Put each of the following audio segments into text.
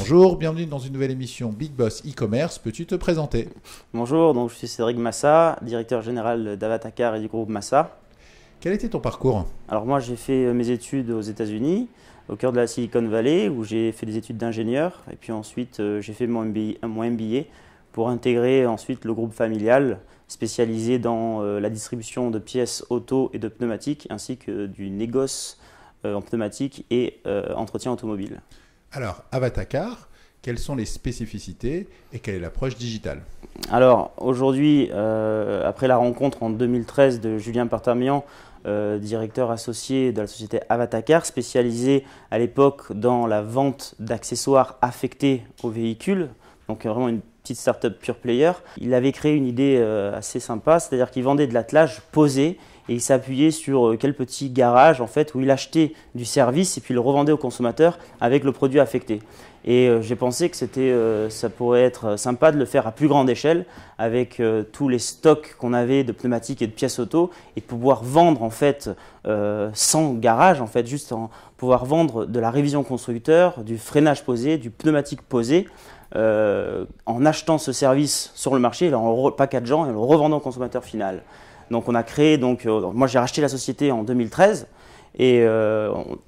Bonjour, bienvenue dans une nouvelle émission Big Boss e-commerce. Peux-tu te présenter? Bonjour, donc je suis Cédric Massa, directeur général d'Avatacar et du groupe Massa. Quel était ton parcours? Alors moi j'ai fait mes études aux États-Unis, au cœur de la Silicon Valley, où j'ai fait des études d'ingénieur. Et puis ensuite j'ai fait mon MBA pour intégrer ensuite le groupe familial spécialisé dans la distribution de pièces auto et de pneumatiques, ainsi que du négoce en pneumatique et entretien automobile. Alors, Avatacar, quelles sont les spécificités et quelle est l'approche digitale? Alors aujourd'hui, après la rencontre en 2013 de Julien Partamian, directeur associé de la société Avatacar, spécialisé à l'époque dans la vente d'accessoires affectés aux véhicules, donc vraiment une petite start-up pure player, il avait créé une idée assez sympa, c'est-à-dire qu'il vendait de l'attelage posé et il s'appuyait sur quel petit garage en fait, où il achetait du service et puis le revendait au consommateur avec le produit affecté. Et j'ai pensé que ça pourrait être sympa de le faire à plus grande échelle avec tous les stocks qu'on avait de pneumatiques et de pièces auto et de pouvoir vendre en fait sans garage, en fait, juste pouvoir vendre de la révision constructeur, du freinage posé, du pneumatique posé en achetant ce service sur le marché, en le packageant et en le revendant au consommateur final. Donc on a créé, moi j'ai racheté la société en 2013. Et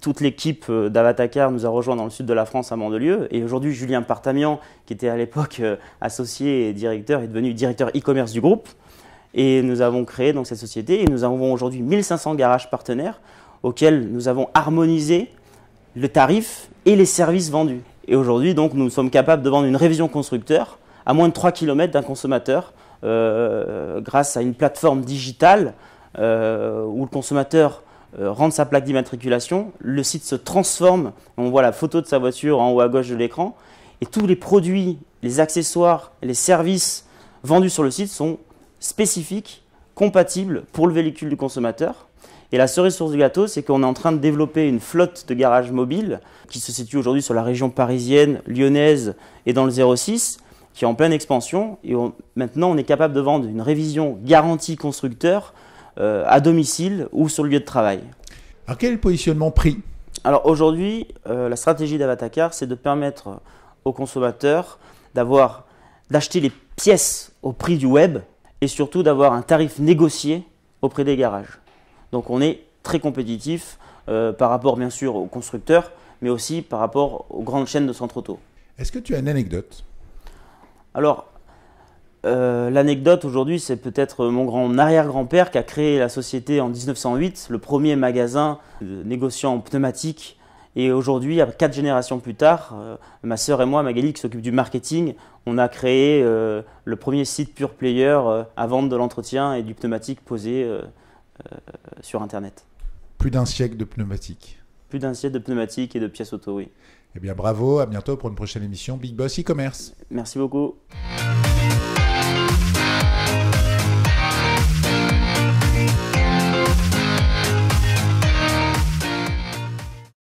toute l'équipe d'Avatacar nous a rejoints dans le sud de la France à Mandelieu. Et aujourd'hui, Julien Partamian, qui était à l'époque associé et directeur, est devenu directeur e-commerce du groupe. Et nous avons créé donc cette société. Et nous avons aujourd'hui 1500 garages partenaires auxquels nous avons harmonisé le tarif et les services vendus. Et aujourd'hui, donc, nous sommes capables de vendre une révision constructeur à moins de 3 km d'un consommateur grâce à une plateforme digitale où le consommateur rentre sa plaque d'immatriculation, le site se transforme, on voit la photo de sa voiture en haut à gauche de l'écran et tous les produits, les accessoires, les services vendus sur le site sont spécifiques, compatibles pour le véhicule du consommateur. Et la cerise sur le gâteau, c'est qu'on est en train de développer une flotte de garages mobiles qui se situe aujourd'hui sur la région parisienne, lyonnaise et dans le 06, qui est en pleine expansion. Et maintenant, on est capable de vendre une révision garantie constructeur à domicile ou sur le lieu de travail. Alors, quel est le positionnement prix? Alors aujourd'hui, la stratégie d'Avatacar, c'est de permettre aux consommateurs d'acheter les pièces au prix du web et surtout d'avoir un tarif négocié au prix des garages. Donc on est très compétitif par rapport bien sûr aux constructeurs, mais aussi par rapport aux grandes chaînes de centres auto. Est-ce que tu as une anecdote? Alors, l'anecdote aujourd'hui, c'est peut-être mon arrière-grand-père qui a créé la société en 1908, le premier magasin de négociants en pneumatique. Et aujourd'hui, 4 générations plus tard, ma sœur et moi, Magali, qui s'occupe du marketing, on a créé le premier site pure player à vendre de l'entretien et du pneumatique posé sur Internet. Plus d'un siècle de pneumatique. Plus d'un siècle de pneumatique et de pièces auto, oui. Eh bien bravo, à bientôt pour une prochaine émission Big Boss e-commerce. Merci beaucoup.